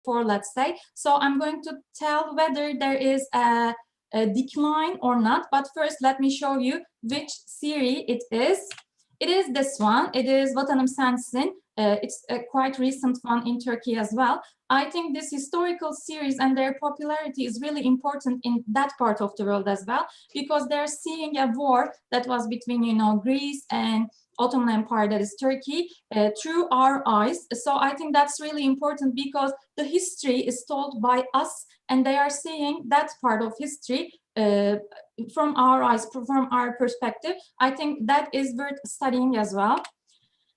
4, let's say. So I'm going to tell whether there is a decline or not. But first, let me show you which series it is. It is this one. It is Vatanım Sensin. It's a quite recent one in Turkey as well. I think this historical series and their popularity is really important in that part of the world as well, because they're seeing a war that was between, you know, Greece and Ottoman Empire, that is Turkey, through our eyes. So I think that's really important because the history is told by us and they are seeing that part of history from our eyes, from our perspective. I think that is worth studying as well.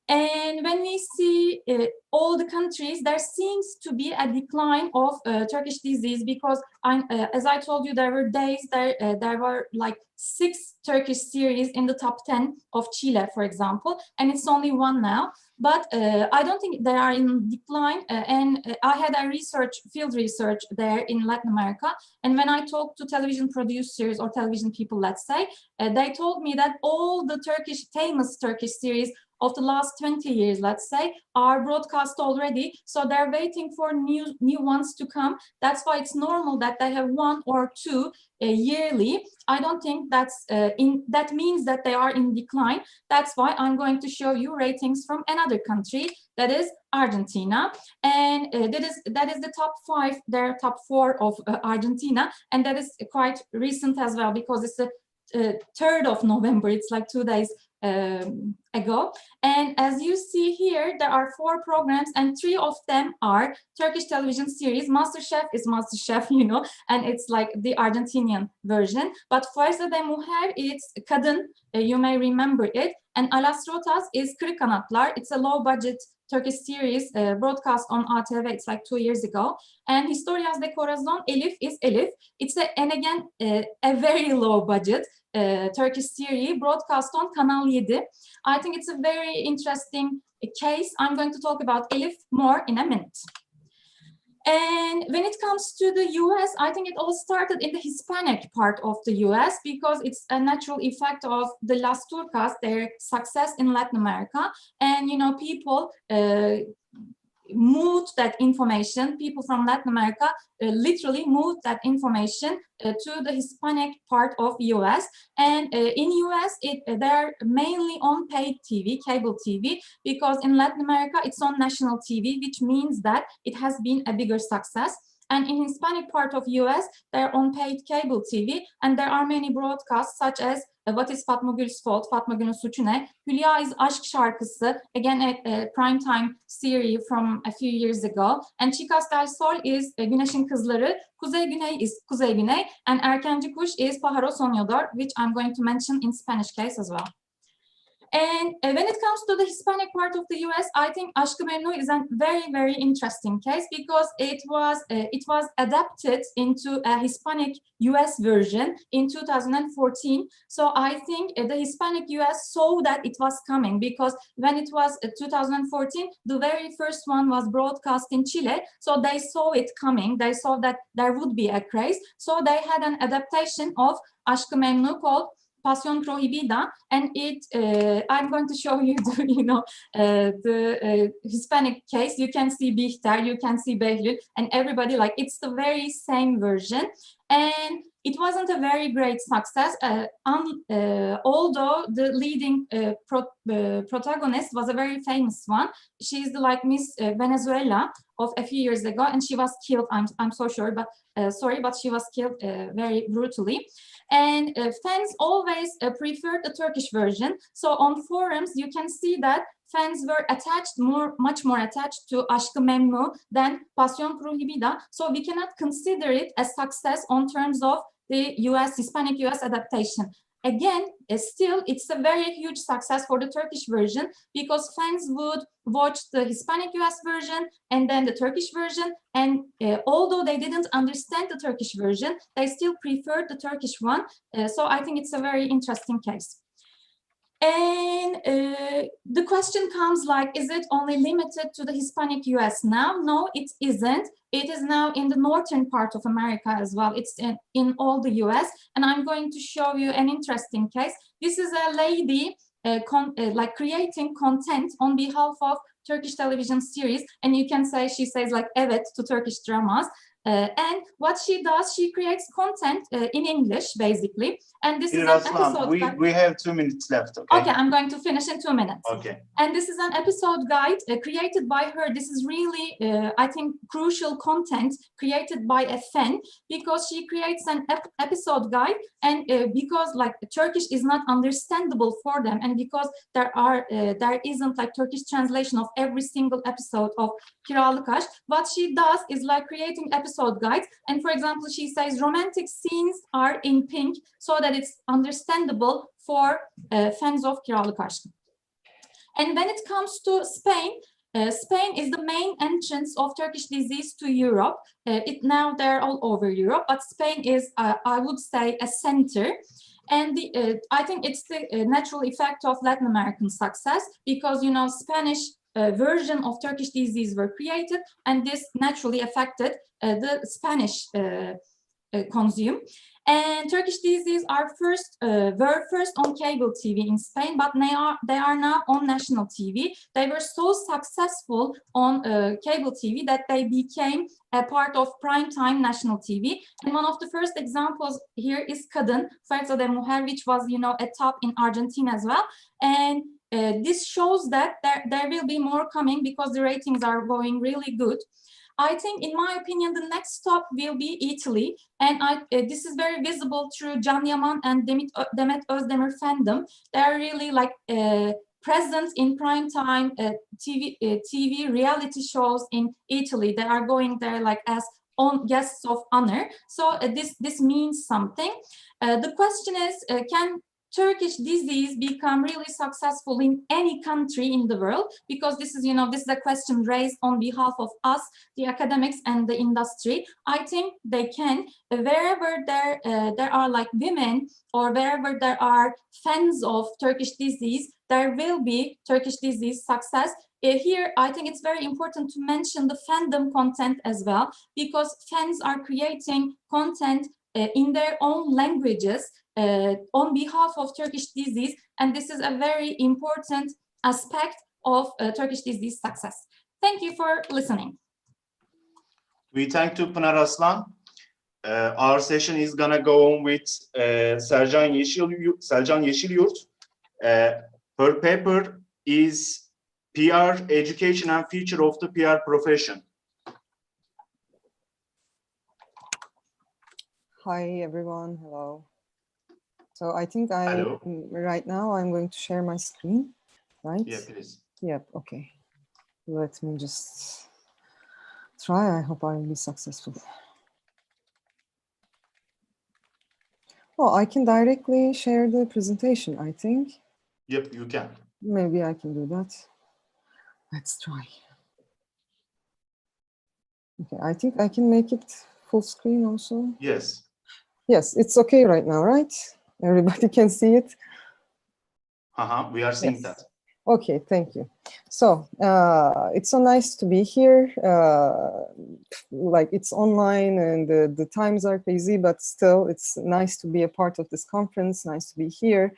And when we see all the countries, there seems to be a decline of Turkish disease, because as I told you, there were days there were like 6 Turkish series in the top 10 of Chile, for example, and it's only 1 now. But I don't think they are in decline. I had a field research there in Latin America. And when I talked to television producers or television people, let's say, they told me that all the famous Turkish series of the last 20 years, let's say, are broadcast already. So they're waiting for new ones to come. That's why it's normal that they have 1 or 2 yearly. I don't think that means that they are in decline. That's why I'm going to show you ratings from another country, that is Argentina. And that is the top 5, their top 4 of Argentina. And that is quite recent as well, because it's the 3rd of November. It's like 2 days ago. And as you see here, there are 4 programs and 3 of them are Turkish television series. MasterChef is MasterChef, you know, and it's like the Argentinian version. But Fuerza de Mujer, it's Kadın, you may remember it. And Alas Rotas is Kırık Kanatlar. It's a low budget Turkish series broadcast on ATV. It's like 2 years ago. And Historias de Corazon, Elif is Elif. It's a very low budget Turkish series broadcast on Kanal 7. I think it's a very interesting case. I'm going to talk about Elif more in a minute. And when it comes to the US, I think it all started in the Hispanic part of the US, because it's a natural effect of the Las Turcas, their success in Latin America. And, you know, people moved that information, people from Latin America literally moved that information to the Hispanic part of US. And in US, they're mainly on paid TV, cable TV, because in Latin America, it's on national TV, which means that it has been a bigger success. And in Hispanic part of US, they're on paid cable TV, and there are many broadcasts such as What is Fatma Gül's Fault? Fatma Gül'ün Suçu Ne? Hülya is Aşk Şarkısı, again a primetime series from a few years ago. And Chicas del Sol is Güneşin Kızları. Kuzey Güney is Kuzey Güney. And Erkenci Kuş is Pájaro Soñador, which I'm going to mention in Spanish case as well. And when it comes to the Hispanic part of the US, I think Aşk-ı Memnu is a very, very interesting case, because it was adapted into a Hispanic US version in 2014. So I think the Hispanic US saw that it was coming, because when it was 2014, the very first one was broadcast in Chile. So they saw it coming. They saw that there would be a craze. So they had an adaptation of Aşk-ı Memnu called Pasión Prohibida, and I'm going to show you the Hispanic case. You can see Bihter, you can see Behlül, and everybody, like, it's the very same version. And it wasn't a very great success, although the leading protagonist was a very famous one. She's the Miss Venezuela of a few years ago, and she was killed. I'm so sure, but sorry, but she was killed very brutally. And fans always preferred the Turkish version. So on forums, you can see that fans were much more attached to Aşk-ı Memnu than Pasión Prohibida. So we cannot consider it a success on terms of the Hispanic US adaptation. Again, still, it's a very huge success for the Turkish version, because fans would watch the Hispanic US version and then the Turkish version. And although they didn't understand the Turkish version, they still preferred the Turkish one. So I think it's a very interesting case. And the question comes is it only limited to the Hispanic US now? No, it isn't. It is now in the northern part of America as well. It's in all the US. And I'm going to show you an interesting case. This is a lady creating content on behalf of Turkish television series, and you can say she says like evet to Turkish dramas. And what she does, she creates content in English, basically. And this is an episode guide. We have 2 minutes left, okay? Okay, I'm going to finish in 2 minutes. Okay. And this is an episode guide created by her. This is really, I think, crucial content created by a fan, because she creates an episode guide, and because like Turkish is not understandable for them, and because there isn't like Turkish translation of every single episode of Kiralık Aşk, what she does is like creating episode guides. And for example, she says romantic scenes are in pink so that it's understandable for fans of Kiralık Aşk. And when it comes to Spain, Spain is the main entrance of Turkish disease to Europe. Now they're all over Europe, but Spain is, I would say, a center. And I think it's the natural effect of Latin American success, because, you know, Spanish version of Turkish disease were created, and this naturally affected the Spanish consume. And Turkish disease were first on cable TV in Spain, but they are now on national TV. They were so successful on cable TV that they became a part of primetime national TV. And one of the first examples here is Kadın, Fuerza de Mujer, which was, you know, a top in Argentina as well. And this shows that there will be more coming, because the ratings are going really good. I think, in my opinion, the next stop will be Italy, and this is very visible through Can Yaman and Demet Özdemir fandom. They are really like present in primetime TV reality shows in Italy. They are going there like as guests of honor. So this means something. The question is, can Turkish disease become really successful in any country in the world? Because this is, you know, this is a question raised on behalf of us, the academics and the industry. I think they can. Wherever there are like women, or wherever there are fans of Turkish disease, there will be Turkish disease success. Here, I think it's very important to mention the fandom content as well, because fans are creating content in their own languages on behalf of Turkish disease, and this is a very important aspect of Turkish disease success. Thank you for listening. We thank to Pınar Aslan. Our session is gonna go on with Selcan Yeşilyurt. Her paper is PR, Education and Future of the PR Profession. Hi, everyone. Hello. So I think right now I'm going to share my screen, right? Yeah, please. Yep, okay. Let me just try. I hope I will be successful. Oh, I can directly share the presentation, I think. Yep, you can. Maybe I can do that. Let's try. Okay, I think I can make it full screen also. Yes. Yes, it's okay right now, right? Everybody can see it. We are seeing Yes. that. Okay, thank you. So it's so nice to be here. Like, it's online and the times are crazy, but still it's nice to be a part of this conference, nice to be here.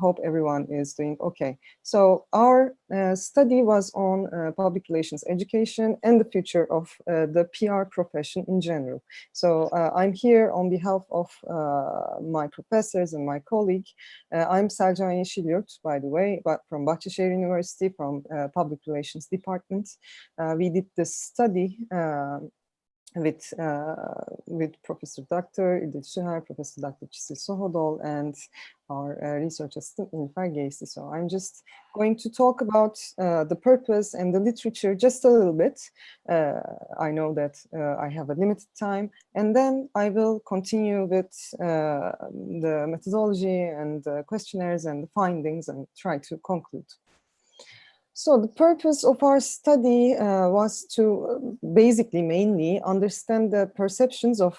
Hope everyone is doing okay. So our study was on public relations education and the future of the PR profession in general. So I'm here on behalf of my professors and my colleague. I'm Selcan Yeşilyurt, by the way, but from Bahçeşehir University, from Public Relations Department. We did this study with Professor Dr. İdil Süher, Professor Dr. Çisil Sohodol, and our research assistant Nilüfer Geysi. So I'm just going to talk about the purpose and the literature just a little bit. I know that I have a limited time, and then I will continue with the methodology and the questionnaires and the findings and try to conclude. So the purpose of our study was to basically mainly understand the perceptions of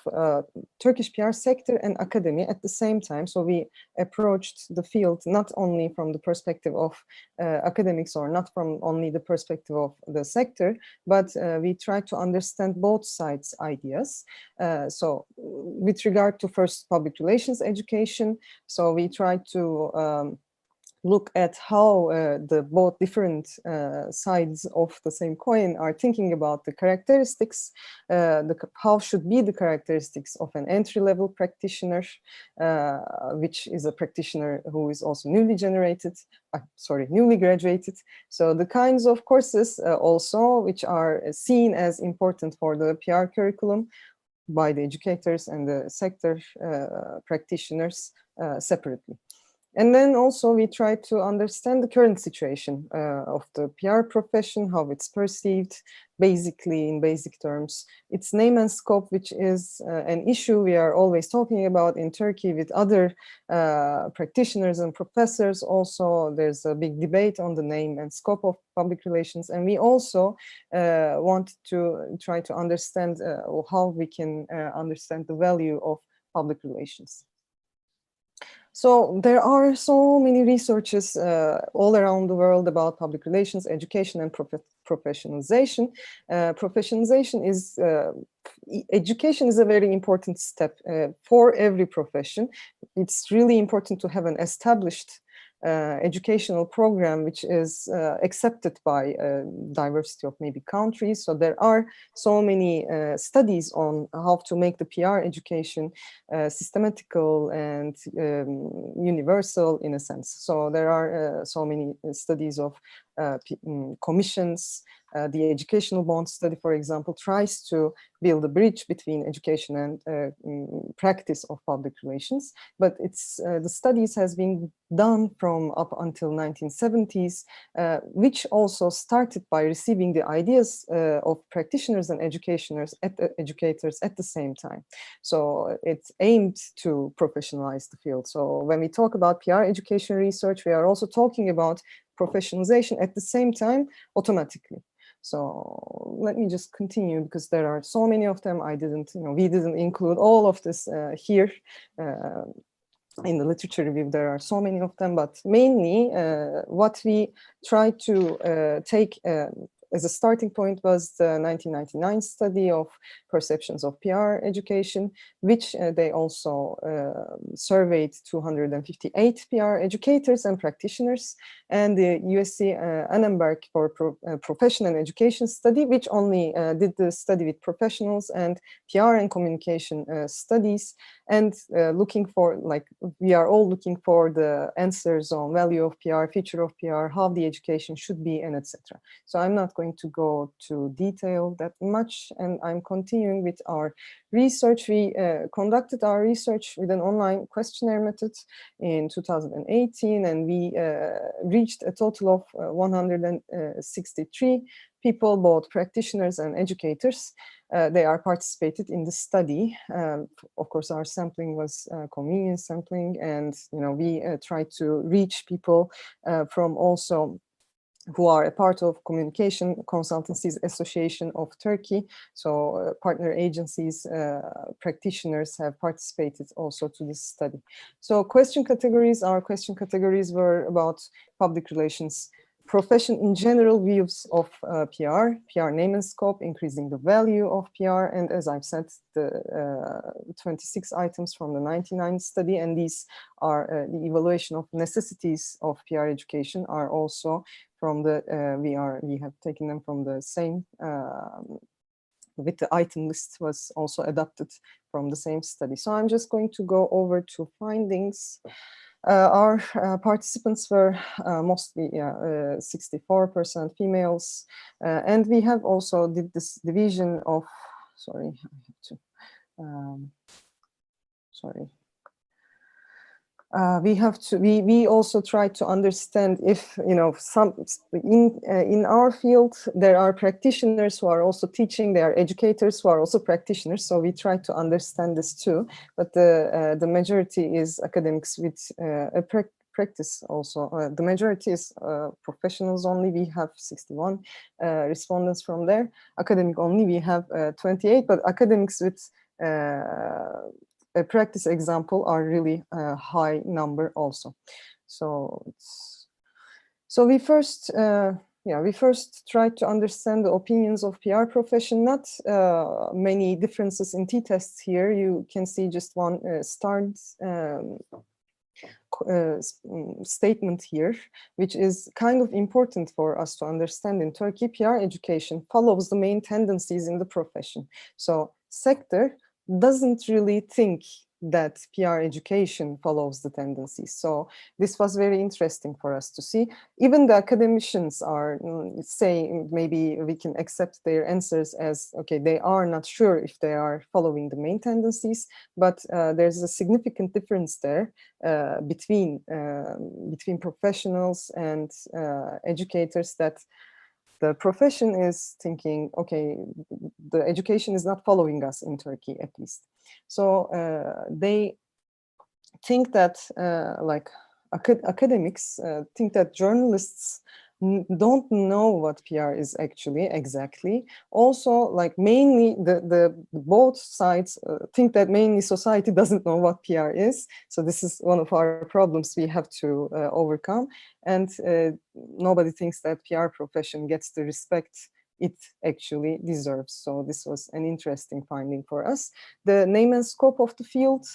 Turkish PR sector and academy at the same time. So we approached the field not only from the perspective of academics, or not from only the perspective of the sector, but we tried to understand both sides' ideas. So with regard to first public relations education, so we tried to look at how the both different sides of the same coin are thinking about the characteristics, how should be the characteristics of an entry-level practitioner, which is a practitioner who is also newly graduated. So the kinds of courses also which are seen as important for the PR curriculum by the educators and the sector practitioners separately. And then also we try to understand the current situation of the PR profession, how it's perceived, basically in basic terms, its name and scope, which is an issue we are always talking about in Turkey with other practitioners and professors. Also, there's a big debate on the name and scope of public relations. And we also want to try to understand how we can understand the value of public relations. So there are so many researches all around the world about public relations, education, and professionalization. Education is a very important step for every profession. It's really important to have an established educational program which is accepted by diversity of maybe countries. So there are so many studies on how to make the PR education systematical and universal in a sense. So there are so many studies of commissions. The educational bond study, for example, tries to build a bridge between education and practice of public relations. But the studies has been done from up until 1970s, which also started by receiving the ideas of practitioners and educators at the same time. So it's aimed to professionalize the field. So when we talk about PR education research, we are also talking about professionalization at the same time automatically. So let me just continue because there are so many of them. We didn't include all of this here in the literature review. There are so many of them, but mainly what we try to take as a starting point was the 1999 study of perceptions of PR education, which they also surveyed 258 PR educators and practitioners, and the USC Annenberg for Profession and Education study, which only did the study with professionals and PR and communication studies, and we are all looking for the answers on value of PR, feature of PR, how the education should be, and etc. So I'm not going to go to detail that much, and I'm continuing with our research. We conducted our research with an online questionnaire method in 2018, and we reached a total of 163 people, both practitioners and educators. They are participated in the study. Of course, our sampling was convenience sampling, and we tried to reach people from also who are a part of Communication Consultancies Association of Turkey. So partner agencies, practitioners have participated also to this study. So our question categories were about public relations, profession in general, views of PR name and scope, increasing the value of PR, and as I've said, the 26 items from the 99 study, and these are the evaluation of necessities of PR education are also from the, we have taken them from the same, with the item list was also adapted from the same study. So I'm just going to go over to findings. Our participants were mostly 64% females, and we have also did this division of, sorry, I have to, sorry. We also try to understand if, in our field, there are practitioners who are also teaching, there are educators who are also practitioners. So we try to understand this too, but the majority is academics with a practice also. The majority is professionals only. We have 61 respondents from there. Academic only, we have 28, but academics with a practice example are really a high number also. So we first tried to understand the opinions of PR profession. Not many differences in t-tests here. You can see just one starred statement here, which is kind of important for us to understand. In Turkey, PR education follows the main tendencies in the profession. So sector doesn't really think that PR education follows the tendencies. So this was very interesting for us to see. Even the academicians are saying, maybe we can accept their answers as, okay, they are not sure if they are following the main tendencies, but there's a significant difference there between professionals and educators, that the profession is thinking, okay, the education is not following us in Turkey, at least. So they think that, like academics think that journalists don't know what PR is actually exactly. Also, like mainly the both sides think that mainly society doesn't know what PR is. So this is one of our problems we have to overcome. And nobody thinks that PR profession gets the respect it actually deserves. So this was an interesting finding for us. The name and scope of the field,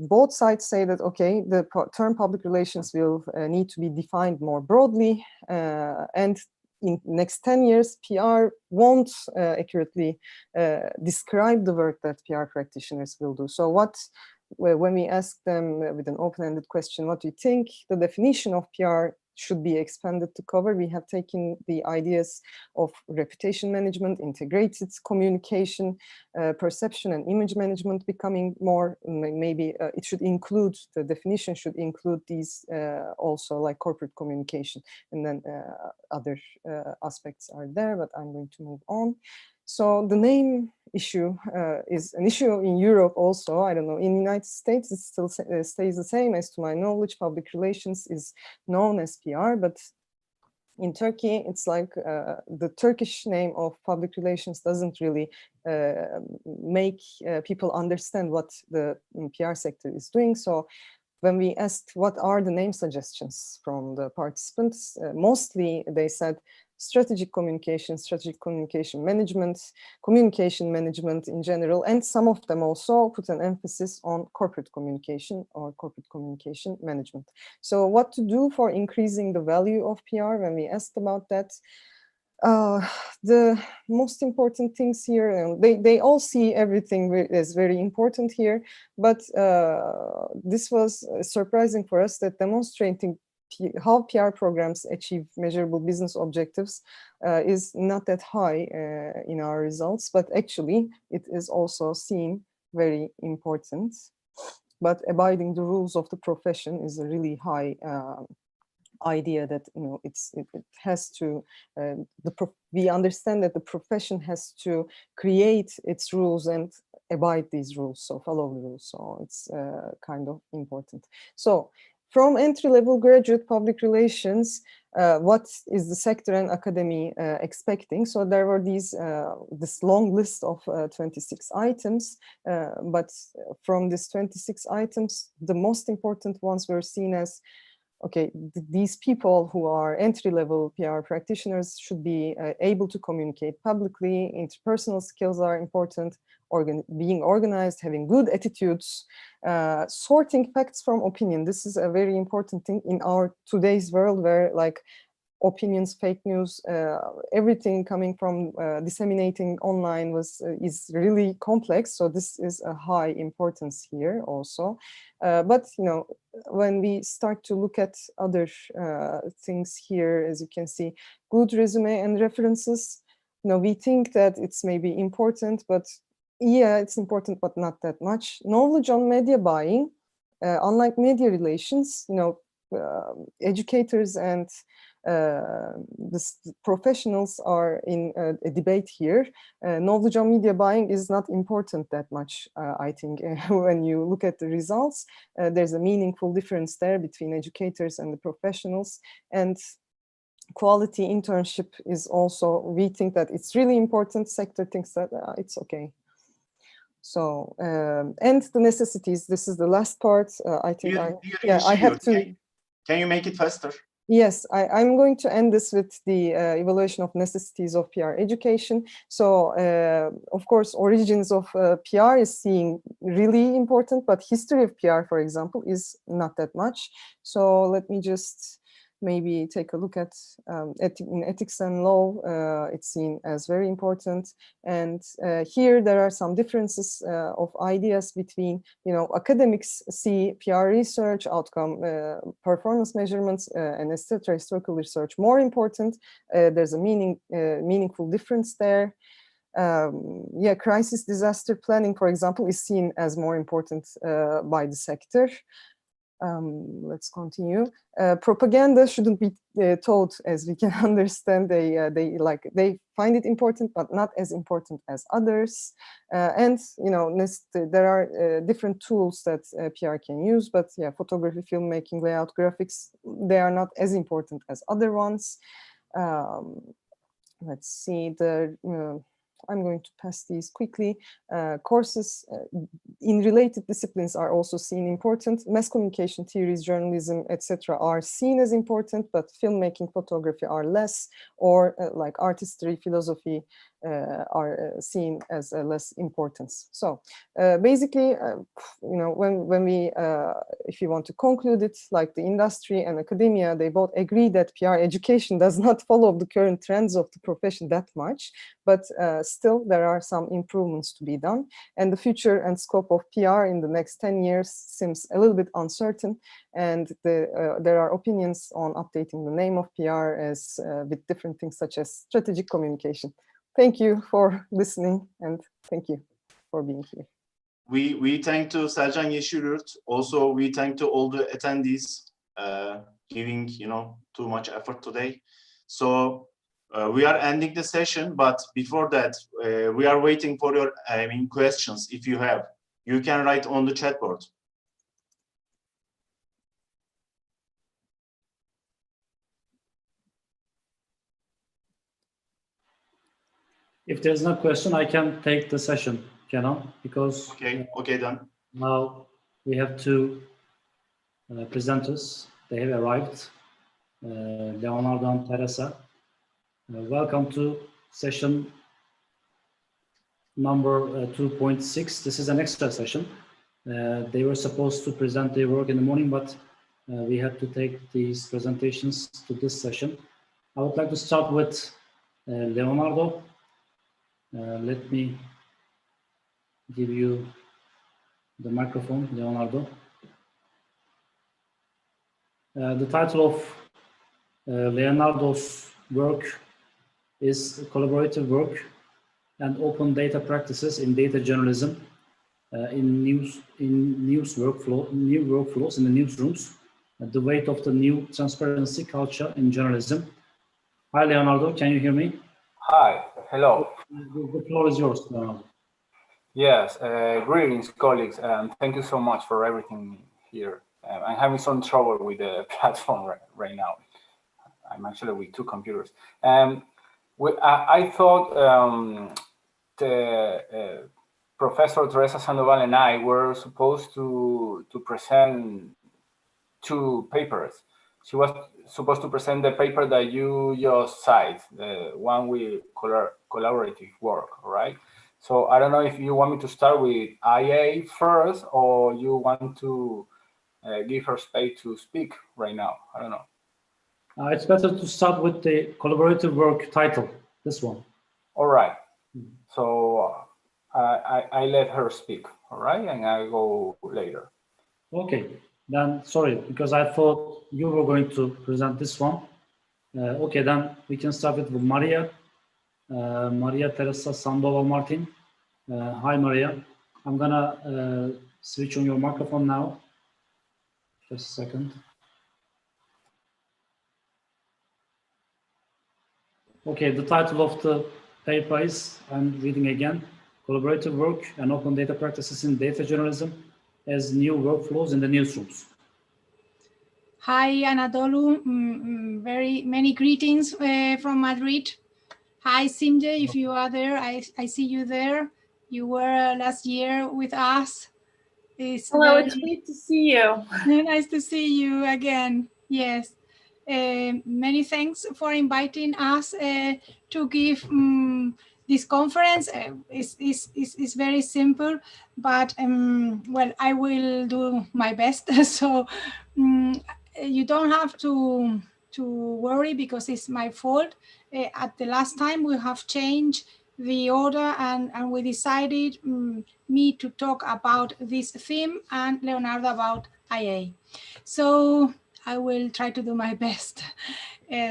both sides say that, okay, the term public relations will need to be defined more broadly, and in next 10 years, PR won't accurately describe the work that PR practitioners will do. So when we ask them with an open-ended question, what do you think the definition of PR should be expanded to cover, we have taken the ideas of reputation management, integrated communication, perception and image management becoming more, maybe it should include, the definition should include these also, like corporate communication, and then other aspects are there, but I'm going to move on. So the name issue is an issue in Europe also. I don't know, in the United States, it still stays the same. As to my knowledge, public relations is known as PR, but in Turkey, it's like the Turkish name of public relations doesn't really make people understand what the PR sector is doing. So when we asked what are the name suggestions from the participants, mostly they said strategic communication management, communication management in general, and some of them also put an emphasis on corporate communication or corporate communication management. So what to do for increasing the value of PR? When we asked about that, the most important things here, they all see everything as very important here, but this was surprising for us, that demonstrating how PR programs achieve measurable business objectives is not that high in our results, but actually it is also seen very important. But abiding the rules of the profession is a really high idea, that it has to we understand that the profession has to create its rules and abide these rules, so follow the rules. So it's kind of important. So from entry-level graduate public relations, what is the sector and academy expecting? So there were this long list of 26 items, but from this 26 items, the most important ones were seen as, okay, these people who are entry-level PR practitioners should be able to communicate publicly. Interpersonal skills are important, being organized, having good attitudes, sorting facts from opinion. This is a very important thing in our today's world, where like opinions, fake news, everything coming from disseminating online is really complex. So this is a high importance here also. But when we start to look at other things here, as you can see, good resume and references, we think that it's maybe important, but yeah, it's important, but not that much. Knowledge on media buying, unlike media relations, educators and the professionals are in a debate here. Knowledge on media buying is not important that much, I think. When you look at the results, there's a meaningful difference there between educators and the professionals. And quality internship is also, we think that it's really important. Sector thinks that it's okay. So, and the necessities, this is the last part. I think I have to. Can you make it faster? Yes, I'm going to end this with the evaluation of necessities of PR education. So, of course, origins of PR is seen really important, but history of PR, for example, is not that much. So let me just maybe take a look at in ethics and law, it's seen as very important. And here there are some differences of ideas between, academics see PR research, outcome, performance measurements, and etc. historical research more important. There's a meaningful difference there. Crisis disaster planning, for example, is seen as more important by the sector. Let's continue. Propaganda shouldn't be taught, as we can understand. They find it important, but not as important as others. And there are different tools that PR can use. But yeah, photography, filmmaking, layout, graphics, they are not as important as other ones. Let's see I'm going to pass these quickly. Courses in related disciplines are also seen important. Mass communication theories, journalism, etc. are seen as important, but filmmaking, photography are less, or like artistry, philosophy are seen as less importance. So basically, when we, if you want to conclude it, like the industry and academia, they both agree that PR education does not follow the current trends of the profession that much, but still there are some improvements to be done. And the future and scope of PR in the next 10 years seems a little bit uncertain. And there are opinions on updating the name of PR as with different things such as strategic communication. Thank you for listening, and thank you for being here. We thank to Selcan Yeşilyurt. Also, we thank to all the attendees giving too much effort today. So we are ending the session, but before that, we are waiting for your questions. If you have, you can write on the chat board. If there's no question, I can take the session, Kenan, because okay, done. Now we have two presenters. They have arrived, Leonardo and Teresa. Welcome to session number 2.6. This is an extra session. They were supposed to present their work in the morning, but we had to take these presentations to this session. I would like to start with Leonardo. Let me give you the microphone, Leonardo. The title of Leonardo's work is Collaborative Work and Open Data Practices in Data Journalism in news workflows in the newsrooms, the weight of the new transparency culture in journalism. Hi, Leonardo, can you hear me? Hi, hello. The floor is yours, Leonardo. Yes, greetings, colleagues, and thank you so much for everything here. I'm having some trouble with the platform right now. I'm actually with two computers. I thought the Professor Teresa Sandoval and I were supposed to present two papers. She was supposed to present the paper that you just cited, the one with collaborative work, right? So I don't know if you want me to start with IA first, or you want to give her space to speak right now. I don't know. It's better to start with the collaborative work title, this one. All right. So I let her speak, all right? And I'll go later. Okay. Then, sorry, because I thought you were going to present this one. Okay, then we can start with Maria. Maria Teresa Sandoval Martin. Hi, Maria. I'm gonna switch on your microphone now. Just a second. Okay, the title of the paper is, I'm reading again, Collaborative Work and Open Data Practices in Data Journalism as New Workflows in the Newsrooms. Hi, Anadolu. Very many greetings from Madrid. Hi, Simje, if you are there. I see you there. You were last year with us. Hello, it's great to see you. Nice to see you again. Yes. Many thanks for inviting us to give this conference. Is very simple, but well, I will do my best. So you don't have to worry because it's my fault. At the last time we have changed the order and we decided me to talk about this theme and Leonardo about IA. So I will try to do my best.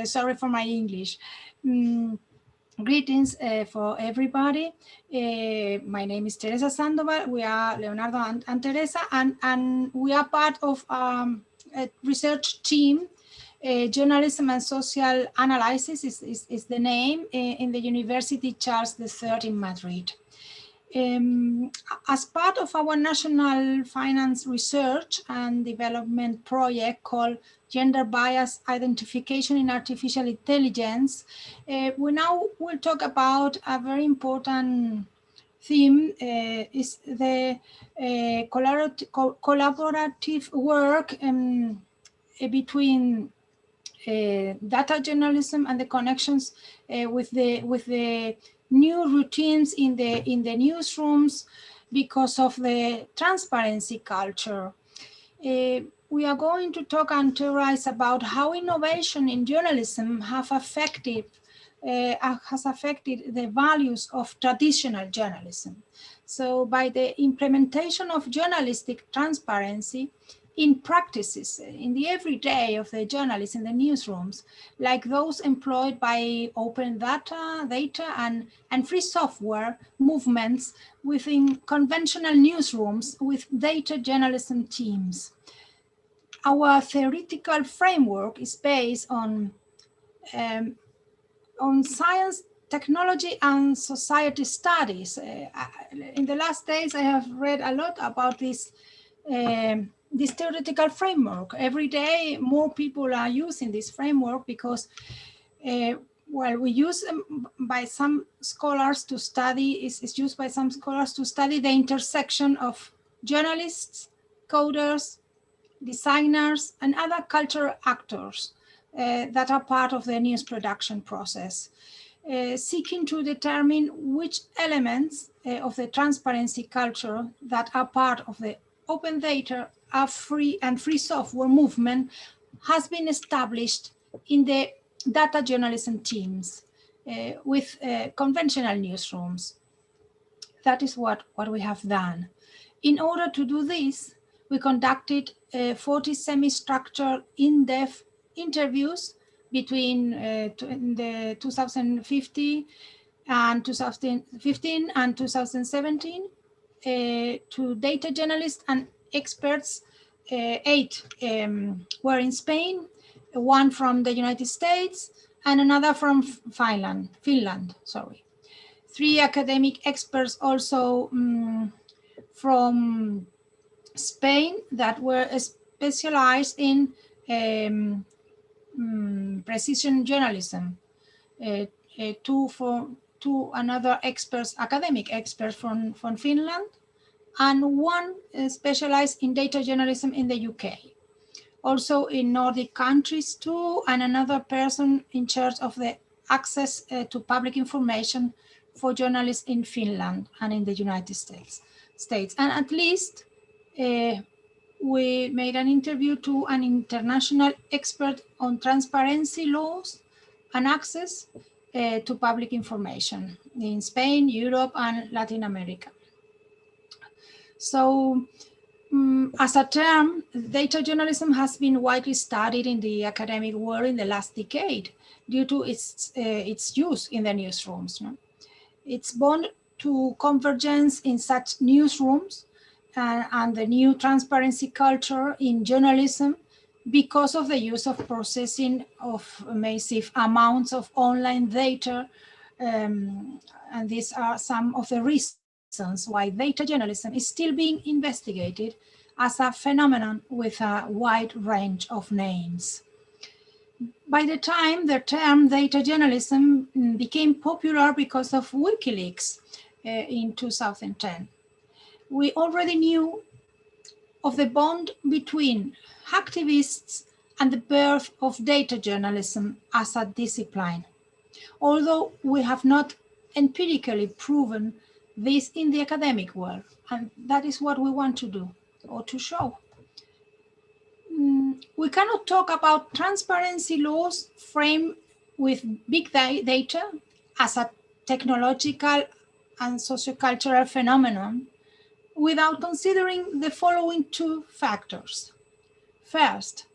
Sorry for my English. Greetings for everybody. My name is Teresa Sandoval. We are Leonardo and Teresa, and we are part of a research team. Journalism and Social Analysis is the name in the University Charles III in Madrid. As part of our national finance research and development project called Gender Bias Identification in Artificial Intelligence, we now will talk about a very important theme, is the collaborative work between data journalism and the connections with the new routines in the newsrooms because of the transparency culture. We are going to talk and theorize about how innovation in journalism has affected the values of traditional journalism. So by the implementation of journalistic transparency in practices in the everyday of the journalists in the newsrooms, like those employed by open data and free software movements within conventional newsrooms with data journalism teams. Our theoretical framework is based on science, technology, and society studies. In the last days, I have read a lot about this theoretical framework. Every day, more people are using this framework because, well, we use by some scholars to study, is used by some scholars to study the intersection of journalists, coders, designers, and other cultural actors that are part of the news production process, seeking to determine which elements of the transparency culture that are part of the open data are free software movement has been established in the data journalism teams with conventional newsrooms. That is what we have done. In order to do this, we conducted 40 semi-structured, in-depth interviews between the 2015 and 2017 to data journalists and experts. 8 were in Spain, 1 from the United States, and another from Finland. 3 academic experts also from Spain that were specialized in precision journalism. 2 another experts, academic experts from Finland, and 1 specialized in data journalism in the UK. Also in Nordic countries too, and another person in charge of the access to public information for journalists in Finland and in the United States. And at least we made an interview to an international expert on transparency laws and access to public information in Spain, Europe, and Latin America. So as a term, data journalism has been widely studied in the academic world in the last decade due to its use in the newsrooms. No? It's born to convergence in such newsrooms and the new transparency culture in journalism because of the use of processing of massive amounts of online data. And these are some of the reasons why data journalism is still being investigated as a phenomenon with a wide range of names. By the time the term data journalism became popular because of WikiLeaks in 2010, we already knew of the bond between hacktivists and the birth of data journalism as a discipline, although we have not empirically proven this in the academic world, and that is what we want to do or to show. We cannot talk about transparency laws framed with big data as a technological and sociocultural phenomenon without considering the following two factors. First,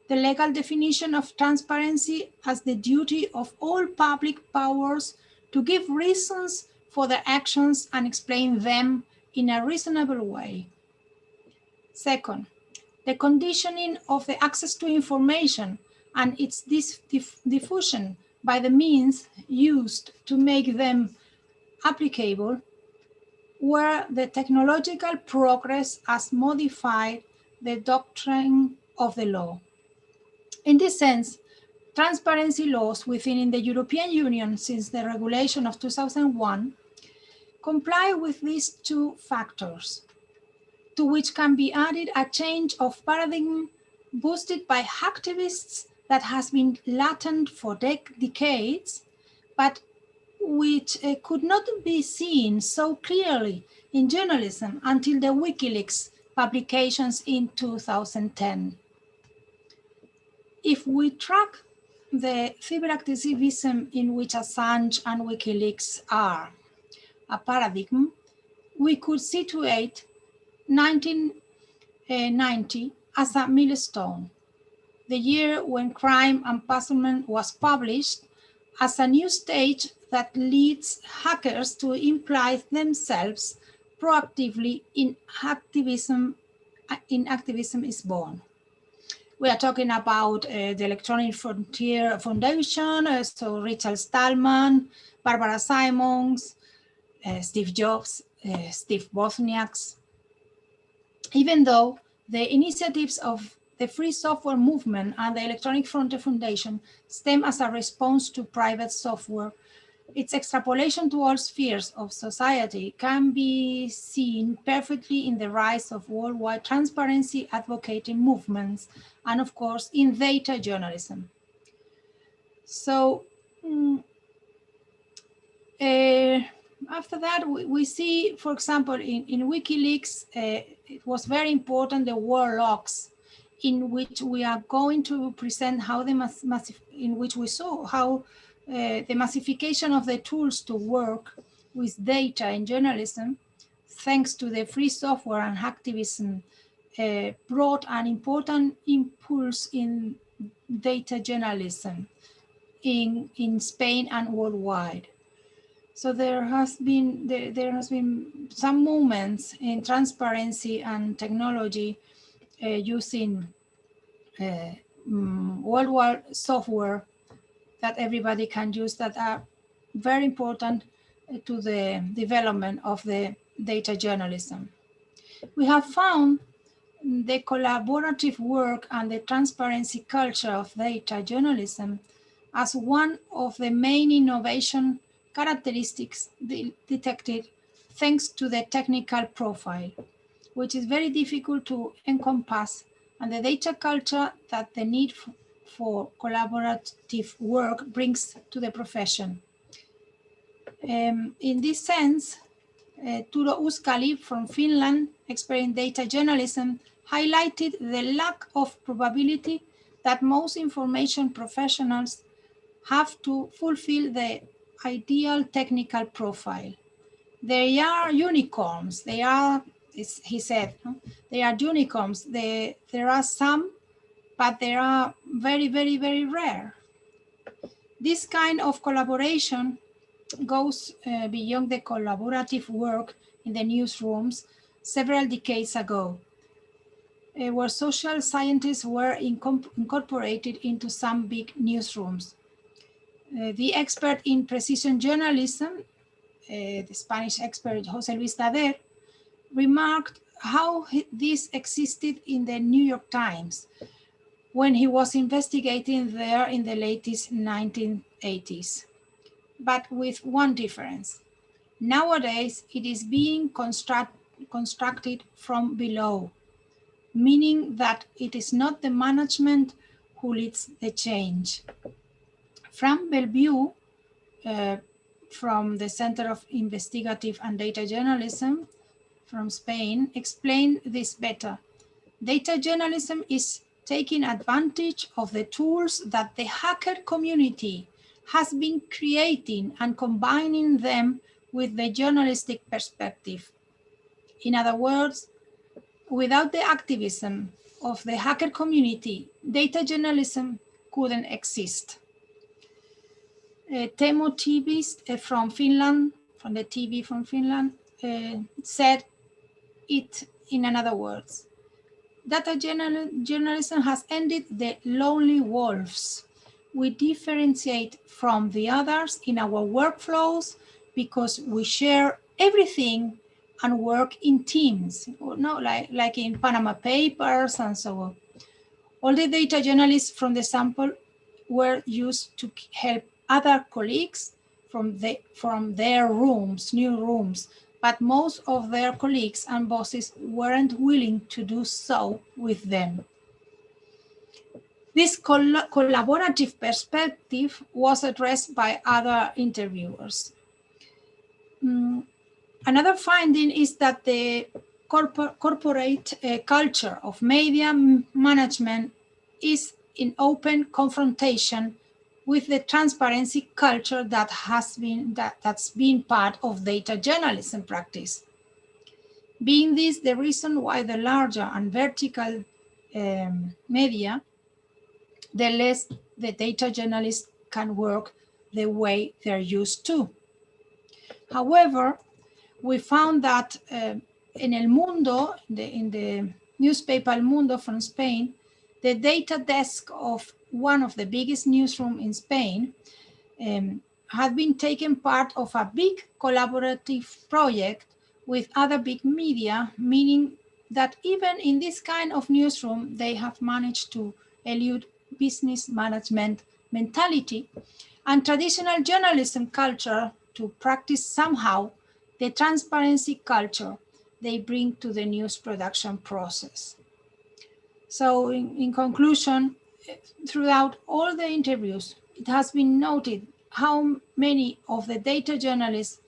the legal definition of transparency as the duty of all public powers to give reasons for their actions and explain them in a reasonable way. Second, the conditioning of the access to information and its diffusion by the means used to make them applicable, where the technological progress has modified the doctrine of the law. In this sense, transparency laws within the European Union since the regulation of 2001 comply with these two factors, to which can be added a change of paradigm boosted by activists that has been latent for decades, but which could not be seen so clearly in journalism until the WikiLeaks publications in 2010. If we track the cyberactivism in which Assange and WikiLeaks are a paradigm, we could situate 1990 as a milestone, the year when Crime and Punishment was published as a new stage that leads hackers to imply themselves proactively in activism is born. We are talking about the Electronic Frontier Foundation, so Richard Stallman, Barbara Simons, Steve Jobs, Steve Wozniak. Even though the initiatives of the free software movement and the Electronic Frontier Foundation stem as a response to private software, its extrapolation to all spheres of society can be seen perfectly in the rise of worldwide transparency advocating movements and, of course, in data journalism. So after that, we see, for example, in WikiLeaks, it was very important, the war logs, in which we are going to present how the in which we saw how the massification of the tools to work with data in journalism, thanks to the free software and activism, brought an important impulse in data journalism in Spain and worldwide. So there has been some moments in transparency and technology using worldwide software that everybody can use that are very important to the development of the data journalism. We have found the collaborative work and the transparency culture of data journalism as one of the main innovation characteristics detected thanks to the technical profile, which is very difficult to encompass, and the data culture that the need for collaborative work brings to the profession. In this sense, Turo Uskali from Finland, expert in data journalism, highlighted the lack of probability that most information professionals have to fulfill the ideal technical profile. They are unicorns. They are, he said, they are unicorns. There are some, but they are very, very, very rare. This kind of collaboration goes beyond the collaborative work in the newsrooms several decades ago, where social scientists were incorporated into some big newsrooms. The expert in precision journalism, the Spanish expert José Luis Dader, remarked how this existed in the New York Times when he was investigating there in the latest 1980s. But with one difference. Nowadays, it is being constructed from below, meaning that it is not the management who leads the change. Fran Bellevue, from the Center of Investigative and Data Journalism from Spain, explained this better. Data journalism is taking advantage of the tools that the hacker community has been creating and combining them with the journalistic perspective. In other words, without the activism of the hacker community, data journalism couldn't exist. Teemu Tiivist from Finland, from the TV from Finland, said it in another words. Data journalism has ended the lonely wolves. We differentiate from the others in our workflows because we share everything and work in teams, like in Panama Papers and so on. All the data journalists from the sample were used to help other colleagues from their rooms, new rooms, but most of their colleagues and bosses weren't willing to do so with them. This collaborative perspective was addressed by other interviewers. Another finding is that the corporate culture of media management is in open confrontation with the transparency culture that's been part of data journalism practice. Being this the reason why the larger and vertical media, the less the data journalists can work the way they're used to. However, we found that in El Mundo, in the newspaper El Mundo from Spain, the data desk of one of the biggest newsrooms in Spain had been taken part of a big collaborative project with other big media, meaning that even in this kind of newsroom, they have managed to elude business management mentality and traditional journalism culture to practice somehow the transparency culture they bring to the news production process. So in conclusion, throughout all the interviews, it has been noted how many of the data journalists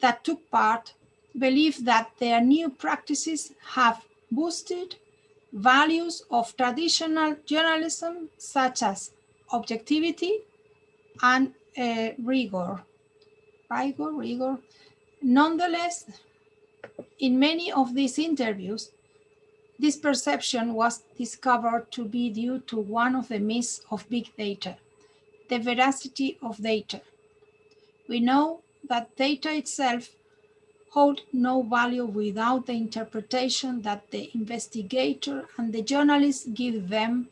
that took part believe that their new practices have boosted values of traditional journalism, such as objectivity and rigor. Nonetheless, in many of these interviews, this perception was discovered to be due to one of the myths of big data, the veracity of data. We know that data itself holds no value without the interpretation that the investigator and the journalist give them,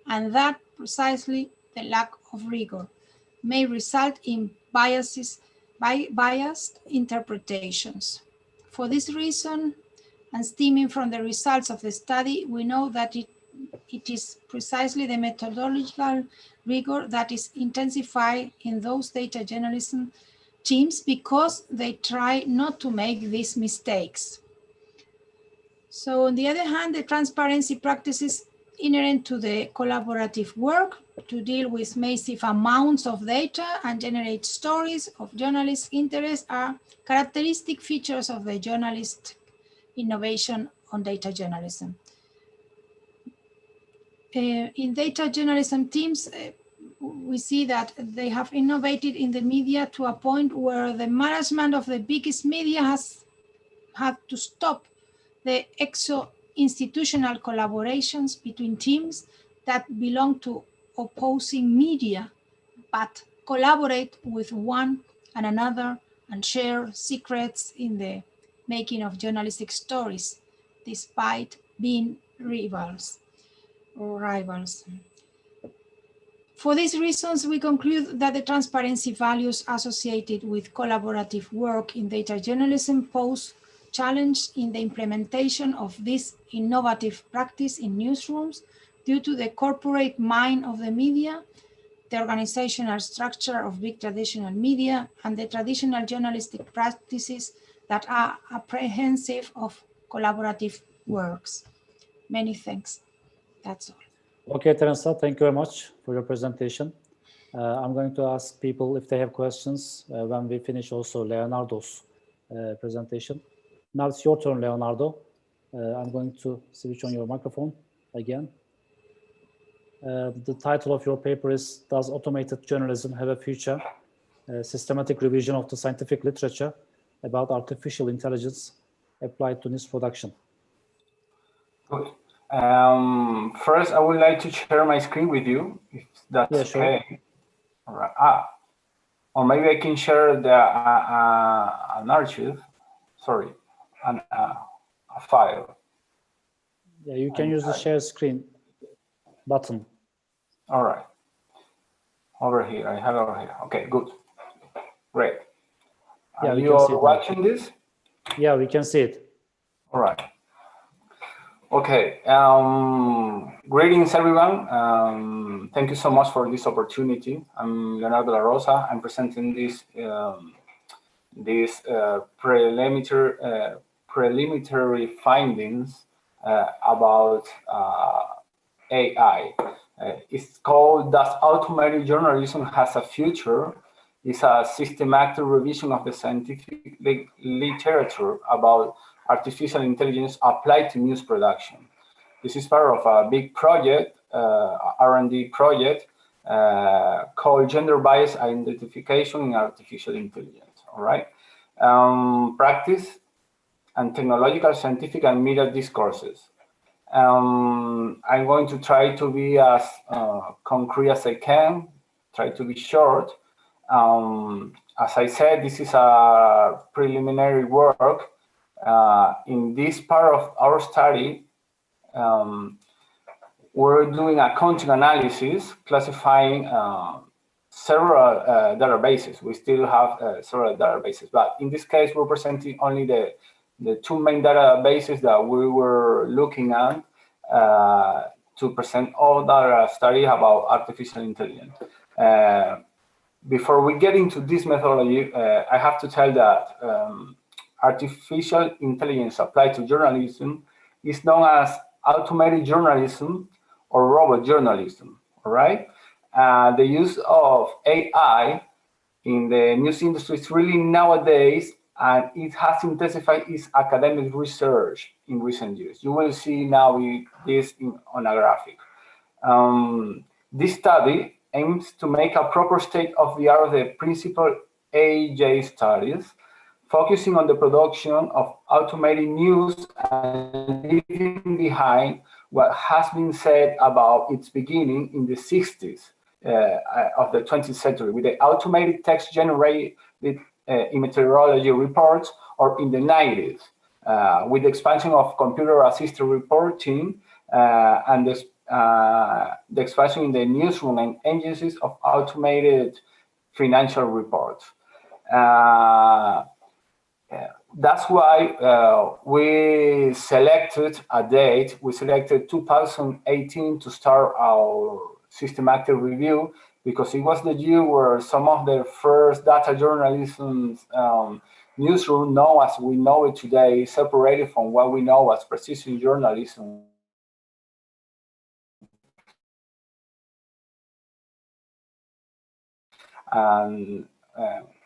and that precisely the lack of rigor may result in biased interpretations. For this reason, and stemming from the results of the study, we know that it is precisely the methodological rigor that is intensified in those data journalism teams because they try not to make these mistakes. So on the other hand, the transparency practices inherent to the collaborative work to deal with massive amounts of data and generate stories of journalist interest are characteristic features of the journalist innovation on data journalism. In data journalism teams, we see that they have innovated in the media to a point where the management of the biggest media has had to stop the exo-institutional collaborations between teams that belong to opposing media, but collaborate with one and another and share secrets in the making of journalistic stories, despite being rivals. For these reasons, we conclude that the transparency values associated with collaborative work in data journalism pose challenge in the implementation of this innovative practice in newsrooms due to the corporate mind of the media, the organizational structure of big traditional media, and the traditional journalistic practices that are apprehensive of collaborative works. Many thanks. That's all. Okay, Teresa, thank you very much for your presentation. I'm going to ask people if they have questions when we finish also Leonardo's presentation. Now it's your turn, Leonardo. I'm going to switch on your microphone again. The title of your paper is, Does Automated Journalism Have a Future? Systematic Revision of the Scientific Literature about Artificial Intelligence Applied to News Production. Good. First, I would like to share my screen with you, if that's okay. Sure. All right. Or maybe I can share the an archive. Sorry, a file. Yeah, you can use the share screen button. All right. Over here, I have it over here. Okay, good. Great. Yeah, Are you all watching this? Yeah, we can see it. All right. Okay. Greetings, everyone. Thank you so much for this opportunity. I'm Leonardo La Rosa. I'm presenting this preliminary findings about AI. It's called Does Automated Journalism Has a Future? It's a systematic revision of the scientific literature about artificial intelligence applied to news production. This is part of a big project, R&D project, called Gender Bias Identification in Artificial Intelligence, all right? Practice and technological, scientific, and media discourses. I'm going to try to be as concrete as I can, try to be short. As I said, this is a preliminary work. In this part of our study, we're doing a content analysis, classifying several databases. We still have several databases, but in this case, we're presenting only the two main databases that we were looking at to present all the study about artificial intelligence. Before we get into this methodology, I have to tell that artificial intelligence applied to journalism is known as automated journalism or robot journalism, all right? The use of AI in the news industry is really nowadays, and it has intensified its academic research in recent years. You will see now this on a graphic. This study aims to make a proper state of the art of the principal AJ studies, focusing on the production of automated news and leaving behind what has been said about its beginning in the 60s of the 20th century with the automated text generated in meteorology reports, or in the 90s with the expansion of computer-assisted reporting and the expansion in the newsroom and agencies of automated financial reports. That's why we selected a date. We selected 2018 to start our systematic review, because it was the year where some of the first data journalism newsroom, known as we know it today, separated from what we know as precision journalism. And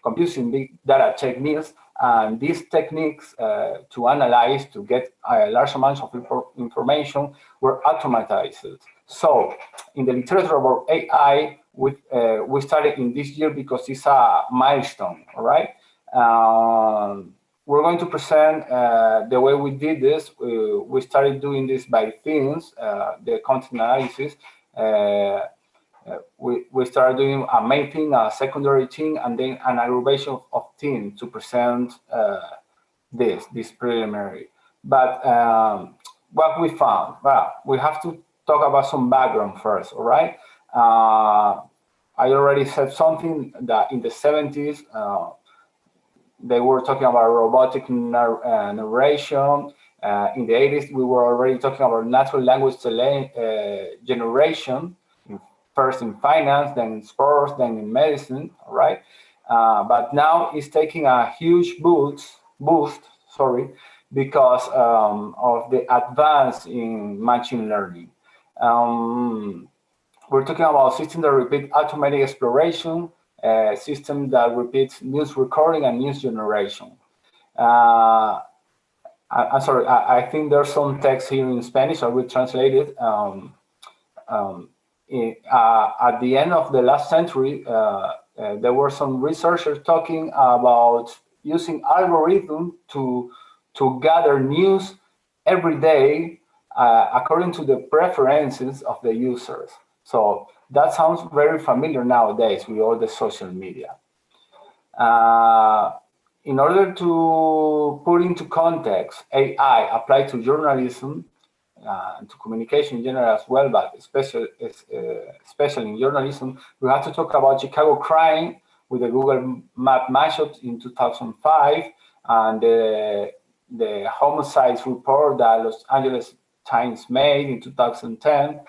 computing big data techniques, and these techniques to analyze, to get large amounts of information were automatized. So in the literature about AI, we started in this year because it's a milestone, all right? We're going to present the way we did this. We started doing this by themes, the content analysis. We started doing a main thing, a secondary thing, and then an aggregation of themes to present this preliminary. But what we found, well, we have to talk about some background first, all right? I already said something that in the 70s, they were talking about robotic narration. In the 80s, we were already talking about natural language generation, first in finance, then in sports, then in medicine, all right? But now it's taking a huge boost, because of the advance in machine learning. We're talking about systems that repeat automatic exploration, systems that repeat news recording and news generation. I'm sorry, I think there's some text here in Spanish, I will translate it. At the end of the last century, there were some researchers talking about using algorithms to gather news every day according to the preferences of the users. So that sounds very familiar nowadays with all the social media. In order to put into context AI applied to journalism and to communication in general as well, but especially in journalism, we have to talk about Chicago crime with the Google Map mashup in 2005 and the homicides report that Los Angeles Times made in 2010.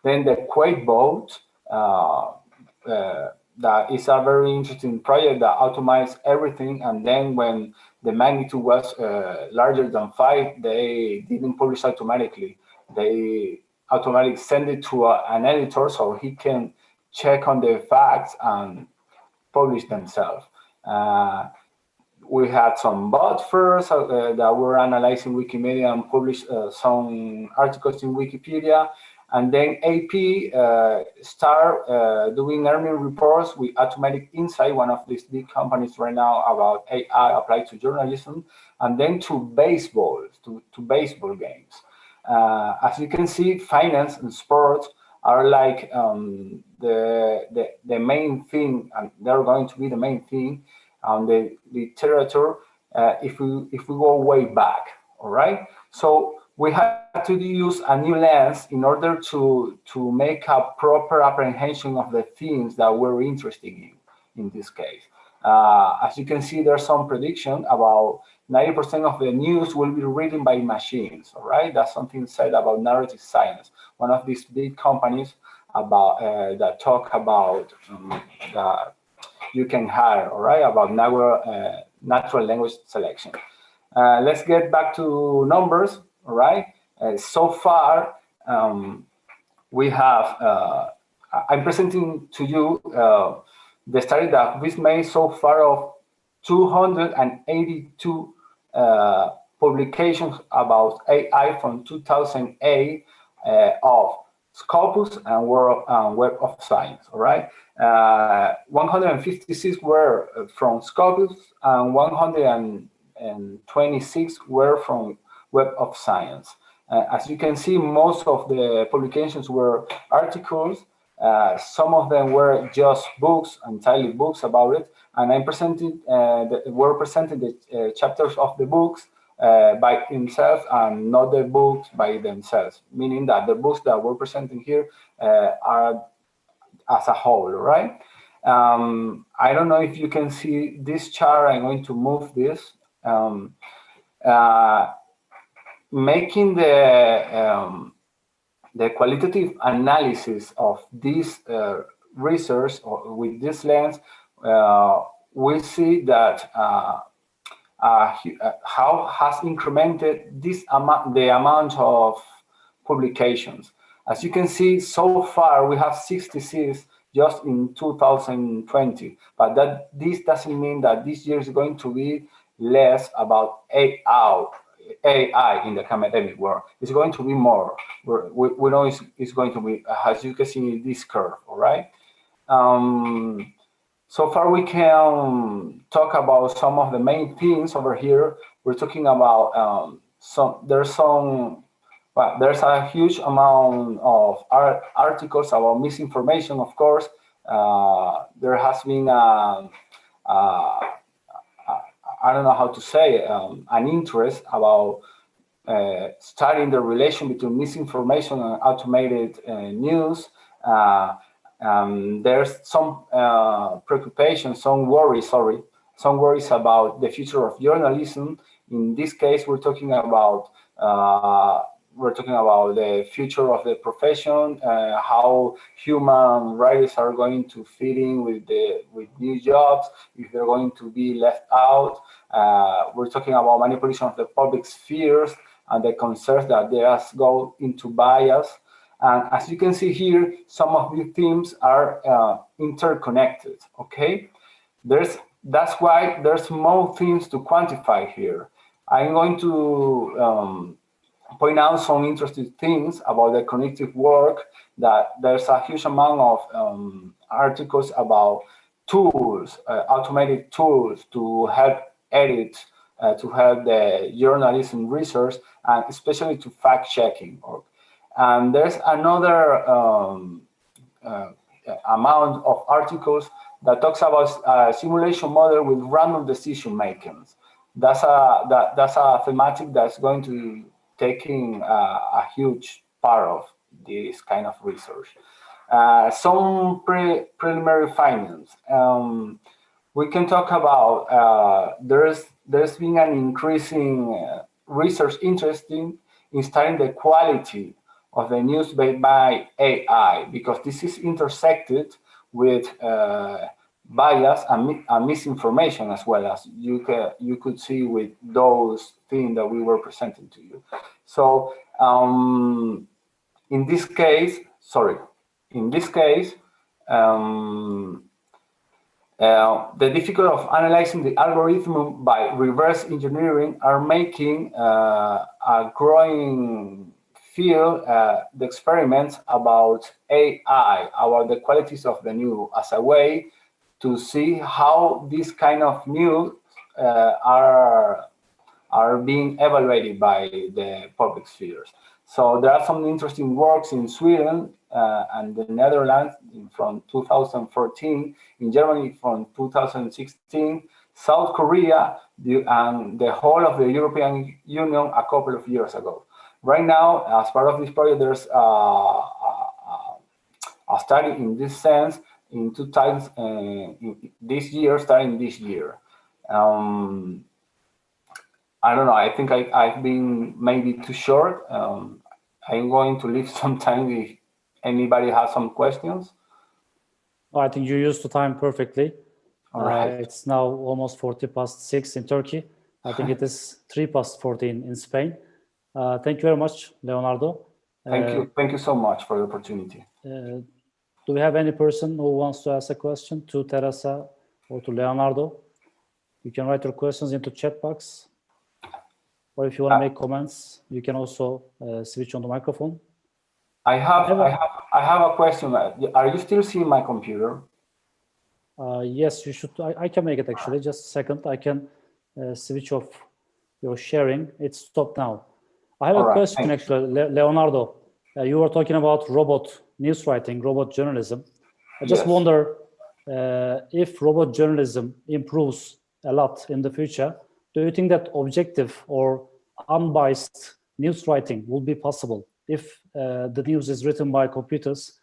Then the Quake boat, that is a very interesting project that automates everything. And then when the magnitude was larger than 5, they didn't publish automatically. They automatically send it to an editor so he can check on the facts and publish themselves. We had some bot first that were analyzing Wikimedia and published some articles in Wikipedia. And then AP start doing earning reports with Automatic Insight, one of these big companies right now, about AI applied to journalism, and then to baseball, to baseball games. As you can see, finance and sports are like the main thing, and they're going to be the main thing on the literature if we go way back, all right? So we had to use a new lens in order to make a proper apprehension of the themes that we're interested in this case. As you can see, there's some prediction about 90% of the news will be written by machines, all right? That's something said about narrative science, one of these big companies about that talk about that you can hire, all right, about natural language selection. Let's get back to numbers, all right? So far, we have, I'm presenting to you the study that we've made so far of 282 publications about AI from 2008 of Scopus and Web of Science, all right? 156 were from Scopus and 126 were from Web of Science. As you can see, most of the publications were articles. Some of them were just books, entirely books about it. And I presented, were presented the chapters of the books by themselves and not the books by themselves, meaning that the books that we're presenting here are as a whole, right? I don't know if you can see this chart. I'm going to move this. Making the qualitative analysis of this research with this lens, we see that how has incremented this the amount of publications. As you can see, so far we have 66 just in 2020, but this doesn't mean that this year is going to be less about AI in the academic world. It's going to be more. We know it's going to be, as you can see, this curve, all right? So far we can talk about some of the main themes over here. We're talking about there's a huge amount of articles about misinformation, of course. There has been I don't know how to say, an interest about studying the relation between misinformation and automated news. There's some preoccupation, some worries about the future of journalism. In this case, we're talking about the future of the profession, how human writers are going to fit in with new jobs, if they're going to be left out. We're talking about manipulation of the public spheres and the concerns that they go into bias. And as you can see here, some of these themes are interconnected, okay? That's why there's more things to quantify here. I'm going to point out some interesting things about the cognitive work, that there's a huge amount of articles about tools, automated tools to help edit, to help the journalism research, and especially to fact-checking. And there's another amount of articles that talks about a simulation model with random decision making. That's a thematic that's going to taking a huge part of this kind of research. Some preliminary findings. We can talk about there's been an increasing research interest in studying the quality of the news by AI, because this is intersected with bias and misinformation, as well, as you could see with those things that we were presenting to you. So in this case, the difficulty of analyzing the algorithm by reverse engineering are making a growing field, the experiments about AI, about the qualities of the news, as a way to see how these kind of news are being evaluated by the public spheres. So there are some interesting works in Sweden and the Netherlands from 2014, in Germany from 2016, South Korea, and the whole of the European Union a couple of years ago. Right now, as part of this project, there's a study in this sense in 2 times this year, starting this year. I don't know, I think I've been maybe too short. I'm going to leave some time if anybody has some questions. I think you used the time perfectly. All right. It's now almost 6:40 in Turkey. I think it is 14 in Spain. Thank you very much, Leonardo. Thank you so much for the opportunity. Do we have any person who wants to ask a question to Teresa or to Leonardo? You can write your questions into chat box. Or if you want to make comments, you can also switch on the microphone. I have a question. Are you still seeing my computer? Yes, you should. I can make it actually. Just a second. I can switch off your sharing. It's stopped now. I have a question actually, Leonardo. You were talking about robot news writing, robot journalism. I just wonder if robot journalism improves a lot in the future. Do you think that objective or unbiased news writing will be possible if the news is written by computers?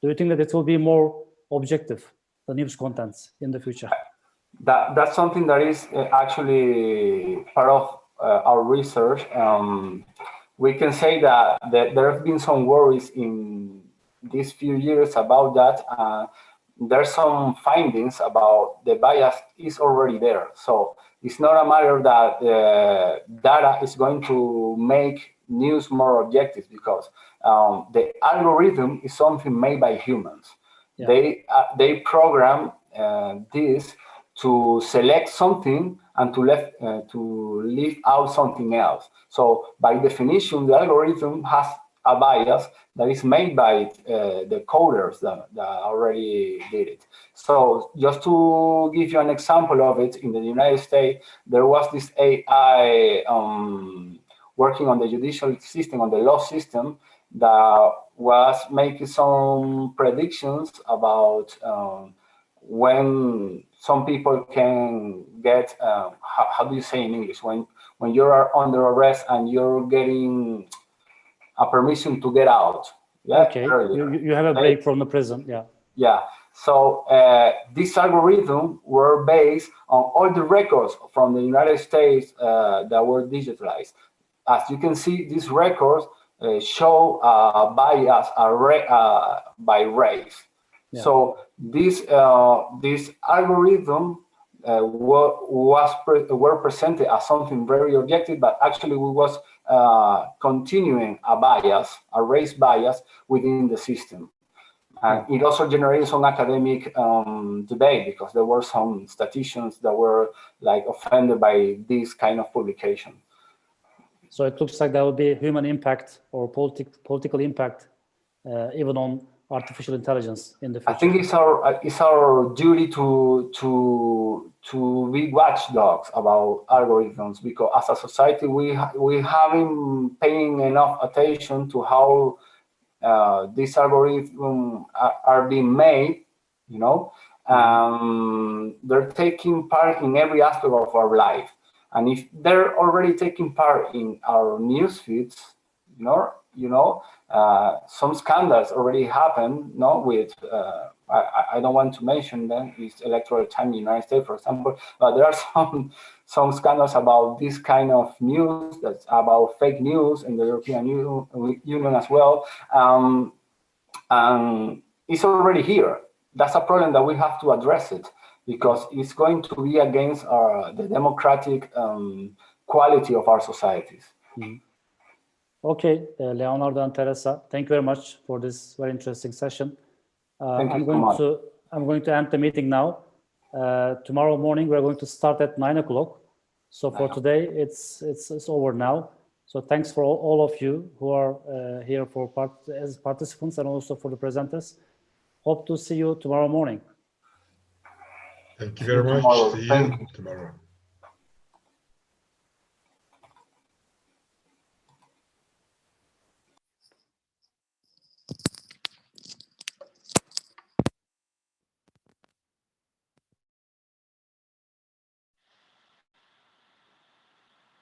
Do you think that it will be more objective, the news contents in the future? That's something that is actually part of our research. We can say that there have been some worries in these few years about that. There's some findings about the bias is already there. So it's not a matter that data is going to make news more objective, because the algorithm is something made by humans. Yeah. They program this to select something and to leave out something else. So by definition, the algorithm has a bias that is made by the coders that already did it. So just to give you an example of it, in the United States, there was this AI working on the judicial system, on the law system, that was making some predictions about when some people can get, how do you say in English, when you are under arrest and you're getting a permission to get out. Yeah. Okay. You have a break from the prison. Yeah. Yeah. So this algorithm were based on all the records from the United States that were digitalized. As you can see, these records show bias by race. Yeah. So this algorithm were presented as something very objective, but actually we was continuing a bias, a race bias within the system. And it also generated some academic debate, because there were some statisticians that were like offended by this kind of publication. So it looks like there will be human impact or political impact even on artificial intelligence in the future. I think it's our duty to be watchdogs about algorithms, because as a society we haven't paying enough attention to how these algorithms are being made. You know, they're taking part in every aspect of our life, and if they're already taking part in our news feeds, some scandals already happened, with, I don't want to mention them, it's electoral time in the United States, for example, but there are some scandals about this kind of news, that's about fake news in the European Union as well. And it's already here. That's a problem that we have to address it, because it's going to be against the democratic quality of our societies. Okay, Leonardo and Teresa, thank you very much for this very interesting session. I'm going to end the meeting now. Tomorrow morning we're going to start at 9 o'clock. So for today, it's over now. So thanks for all of you who are here as participants, and also for the presenters. Hope to see you tomorrow morning. Thank you very much. See you tomorrow.